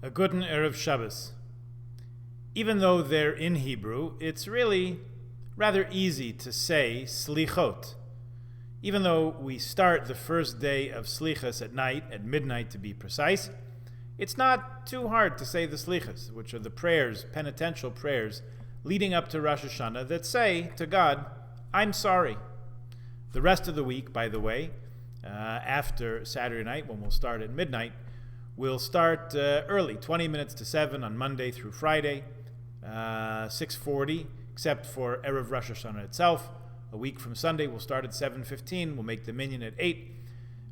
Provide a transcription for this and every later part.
A Guten Erev Shabbos. Even though they're in Hebrew, it's really rather easy to say Selichot. Even though we start the first day of Selichos at night, at midnight to be precise, it's not too hard to say the Selichos, which are the prayers, penitential prayers, leading up to Rosh Hashanah that say to God, I'm sorry. The rest of the week, by the way, after Saturday night, when we'll start at midnight, we'll start early, 20 minutes to 7 on Monday through Friday, 6:40, except for Erev Rosh Hashanah itself. A week from Sunday, we'll start at 7:15. We'll make the minyan at 8,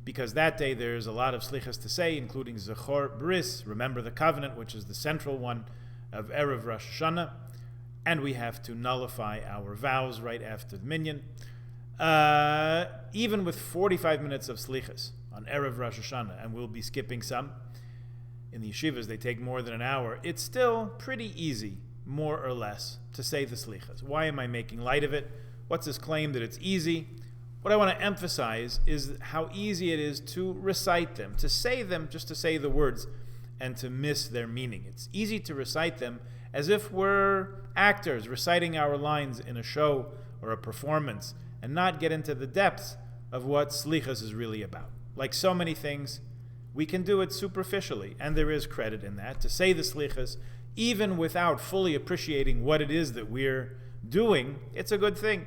because that day there's a lot of slichas to say, including Zechor Bris, remember the covenant, which is the central one of Erev Rosh Hashanah, and we have to nullify our vows right after the minyan. Even with 45 minutes of slichas on Erev Rosh Hashanah, and we'll be skipping some. In the yeshivas, they take more than an hour. It's still pretty easy, more or less, to say the slichas. Why am I making light of it? What's this claim that it's easy? What I want to emphasize is how easy it is to recite them, to say them just to say the words and to miss their meaning. It's easy to recite them as if we're actors reciting our lines in a show or a performance and not get into the depths of what slichas is really about. Like so many things, we can do it superficially, and there is credit in that, to say the slichas, even without fully appreciating what it is that we're doing. It's a good thing.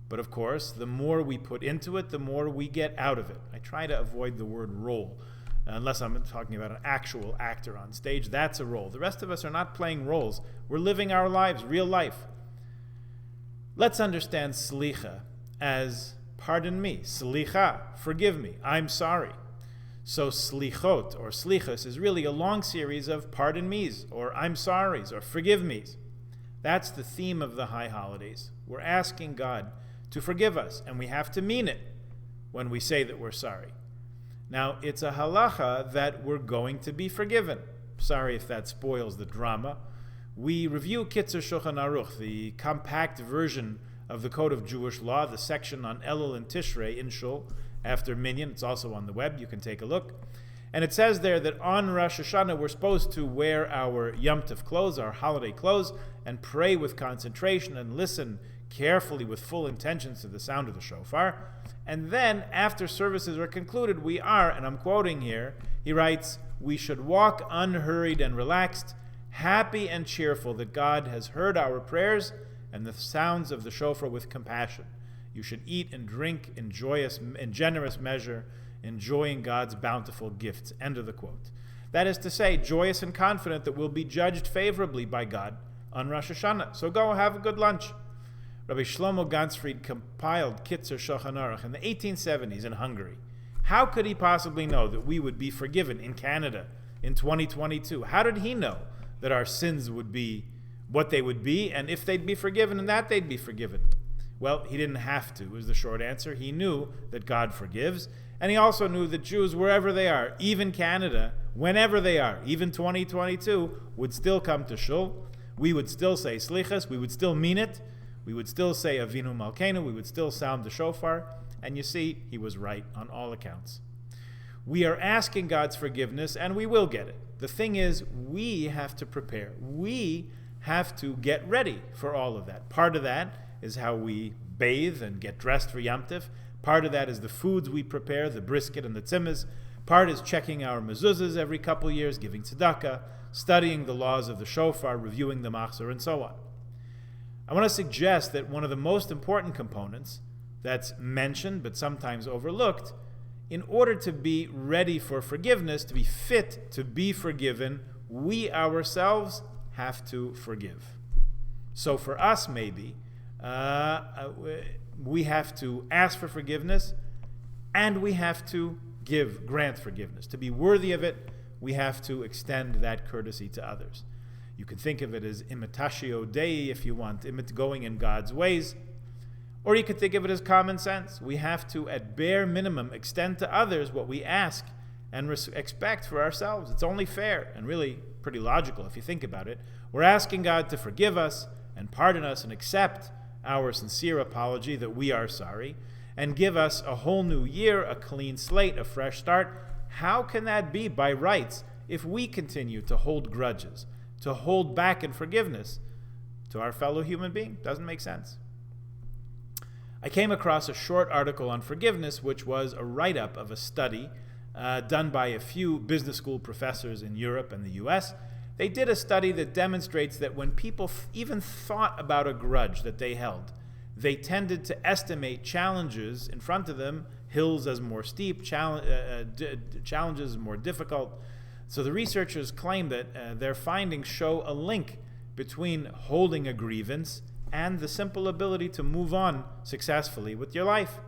But of course, the more we put into it, the more we get out of it. I try to avoid the word role, unless I'm talking about an actual actor on stage. That's a role. The rest of us are not playing roles. We're living our lives, real life. Let's understand slicha as pardon me, slicha, forgive me, I'm sorry. So slichot, or slichas, is really a long series of pardon me's, or I'm sorry's, or forgive me's. That's the theme of the high holidays. We're asking God to forgive us, and we have to mean it when we say that we're sorry. Now, it's a halacha that we're going to be forgiven. Sorry if that spoils the drama. We review Kitzur Shulchan Aruch, the compact version of the Code of Jewish Law, the section on Elul and Tishrei in Shul, after Minyan. It's also on the web. You can take a look. And it says there that on Rosh Hashanah we're supposed to wear our Yom Tov clothes, our holiday clothes, and pray with concentration and listen carefully with full intentions to the sound of the shofar. And then, after services are concluded, we are, and I'm quoting here, he writes, we should walk unhurried and relaxed, happy and cheerful that God has heard our prayers and the sounds of the shofar with compassion. You should eat and drink in joyous and generous measure, enjoying God's bountiful gifts. End of the quote. That is to say, joyous and confident that we'll be judged favorably by God on Rosh Hashanah. So go have a good lunch. Rabbi Shlomo Ganzfried compiled Kitzur Shulchan Aruch in the 1870s in Hungary. How could he possibly know that we would be forgiven in Canada in 2022? How did he know that our sins would be what they would be, and if they'd be forgiven and that they'd be forgiven? Well, he didn't have to, was the short answer. He knew that God forgives, and he also knew that Jews, wherever they are, even Canada, whenever they are, even 2022, would still come to Shul. We would still say Slichas, we would still mean it, we would still say Avinu Malkeinu, we would still sound the shofar, and you see, he was right on all accounts. We are asking God's forgiveness, and we will get it. The thing is, we have to prepare. We have to get ready for all of that. Part of that is how we bathe and get dressed for Yom Tov. Part of that is the foods we prepare, the brisket and the tzimmes. Part is checking our mezuzahs every couple years, giving tzedakah, studying the laws of the shofar, reviewing the machzor, and so on. I want to suggest that one of the most important components that's mentioned but sometimes overlooked, in order to be ready for forgiveness, to be fit to be forgiven, we ourselves have to forgive. So for us, maybe, we have to ask for forgiveness, and we have to grant forgiveness. To be worthy of it, we have to extend that courtesy to others. You can think of it as imitatio Dei if you want, going in God's ways, or you could think of it as common sense. We have to, at bare minimum, extend to others what we ask and expect for ourselves. It's only fair and really pretty logical if you think about it. We're asking God to forgive us and pardon us and accept our sincere apology that we are sorry, and give us a whole new year, a clean slate, a fresh start. How can that be by rights if we continue to hold grudges, to hold back in forgiveness to our fellow human being. Doesn't make sense. I came across a short article on forgiveness, which was a write-up of a study done by a few business school professors in Europe and the US. They did a study that demonstrates that when people even thought about a grudge that they held, they tended to estimate challenges in front of them, hills as more steep, challenges as more difficult. So the researchers claim that their findings show a link between holding a grievance and the simple ability to move on successfully with your life.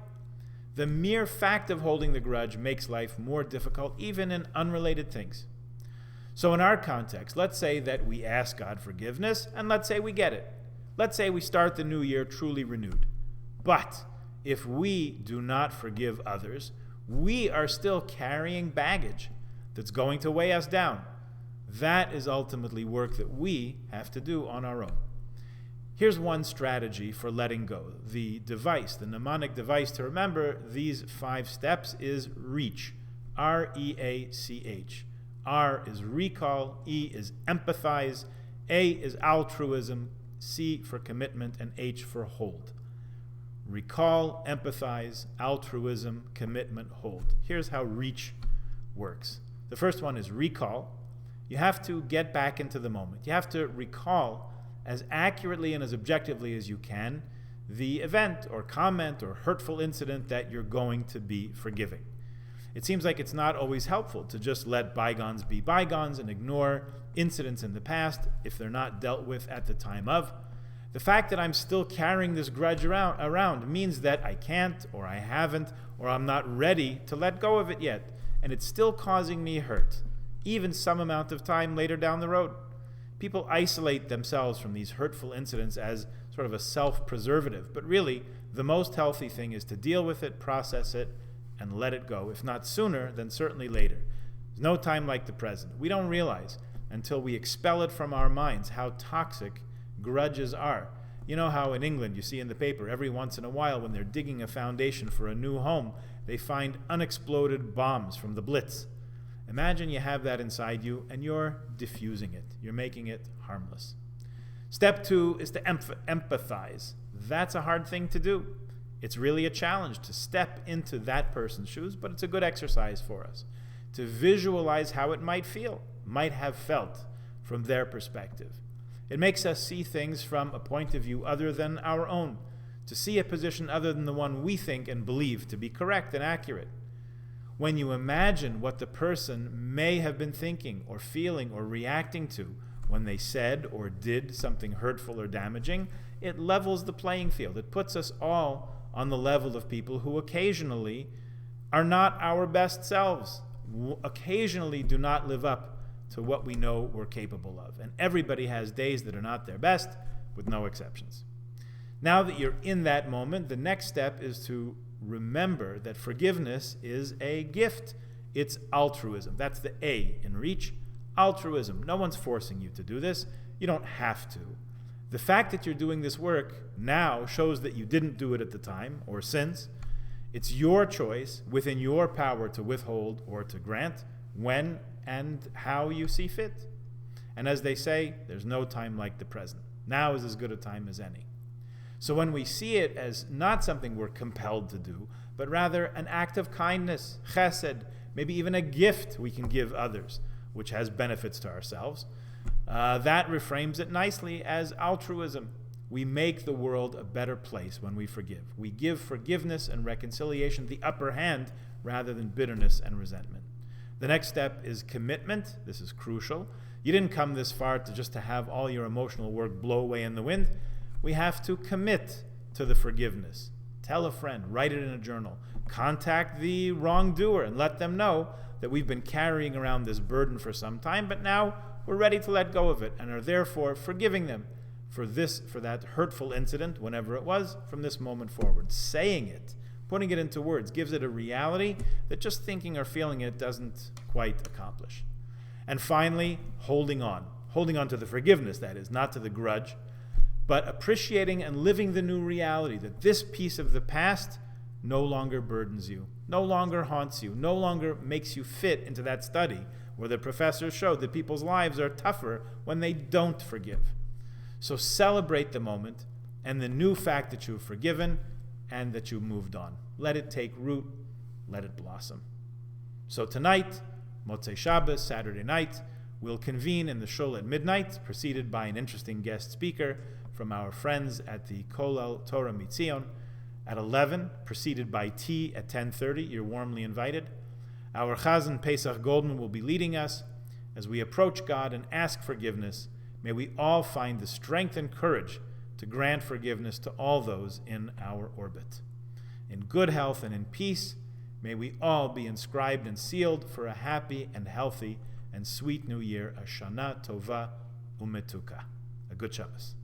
The mere fact of holding the grudge makes life more difficult, even in unrelated things. So in our context, let's say that we ask God forgiveness, and let's say we get it. Let's say we start the new year truly renewed. But if we do not forgive others, we are still carrying baggage that's going to weigh us down. That is ultimately work that we have to do on our own. Here's one strategy for letting go. The mnemonic device to remember these 5 steps is REACH. R-E-A-C-H. R is recall, E is empathize, A is altruism, C for commitment, and H for hold. Recall, empathize, altruism, commitment, hold. Here's how REACH works. The first one is recall. You have to get back into the moment. You have to recall as accurately and as objectively as you can the event or comment or hurtful incident that you're going to be forgiving. It seems like it's not always helpful to just let bygones be bygones and ignore incidents in the past if they're not dealt with at the time of. The fact that I'm still carrying this grudge around means that I can't, or I haven't, or I'm not ready to let go of it yet, and it's still causing me hurt, even some amount of time later down the road. People isolate themselves from these hurtful incidents as sort of a self-preservative, but really, the most healthy thing is to deal with it, process it, and let it go. If not sooner, then certainly later. There's no time like the present. We don't realize until we expel it from our minds how toxic grudges are. You know how in England you see in the paper every once in a while when they're digging a foundation for a new home, they find unexploded bombs from the Blitz. Imagine you have that inside you and you're diffusing it. You're making it harmless. Step 2 is to empathize. That's a hard thing to do. It's really a challenge to step into that person's shoes, but it's a good exercise for us to visualize how it might have felt from their perspective. It makes us see things from a point of view other than our own, to see a position other than the one we think and believe to be correct and accurate. When you imagine what the person may have been thinking or feeling or reacting to when they said or did something hurtful or damaging, it levels the playing field. It puts us all on the level of people who occasionally are not our best selves, occasionally do not live up to what we know we're capable of. And everybody has days that are not their best, with no exceptions. Now that you're in that moment, the next step is to remember that forgiveness is a gift. It's altruism. That's the A in REACH. Altruism. No one's forcing you to do this. You don't have to. The fact that you're doing this work now shows that you didn't do it at the time or since. It's your choice within your power to withhold or to grant when and how you see fit. And as they say, there's no time like the present. Now is as good a time as any. So when we see it as not something we're compelled to do, but rather an act of kindness, chesed, maybe even a gift we can give others, which has benefits to ourselves, that reframes it nicely as altruism. We make the world a better place when we forgive. We give forgiveness and reconciliation the upper hand rather than bitterness and resentment. The next step is commitment. This is crucial. You didn't come this far just to have all your emotional work blow away in the wind. We have to commit to the forgiveness. Tell a friend, write it in a journal. Contact the wrongdoer and let them know that we've been carrying around this burden for some time, but now we're ready to let go of it and are therefore forgiving them for that hurtful incident, whenever it was, from this moment forward. Saying it, putting it into words, gives it a reality that just thinking or feeling it doesn't quite accomplish. And finally, holding on. Holding on to the forgiveness, that is, not to the grudge, but appreciating and living the new reality that this piece of the past no longer burdens you, no longer haunts you, no longer makes you fit into that study where the professors showed that people's lives are tougher when they don't forgive. So celebrate the moment and the new fact that you've forgiven and that you moved on. Let it take root. Let it blossom. So tonight, Motzei Shabbos, Saturday night, we'll convene in the shul at midnight, preceded by an interesting guest speaker from our friends at the Kollel Torah Mitzion. At 11, preceded by tea at 10:30. You're warmly invited. Our Chazan Pesach Goldman will be leading us as we approach God and ask forgiveness. May we all find the strength and courage to grant forgiveness to all those in our orbit. In good health and in peace, may we all be inscribed and sealed for a happy and healthy and sweet new year, a Shana Tova Umetuka. A good Shabbos.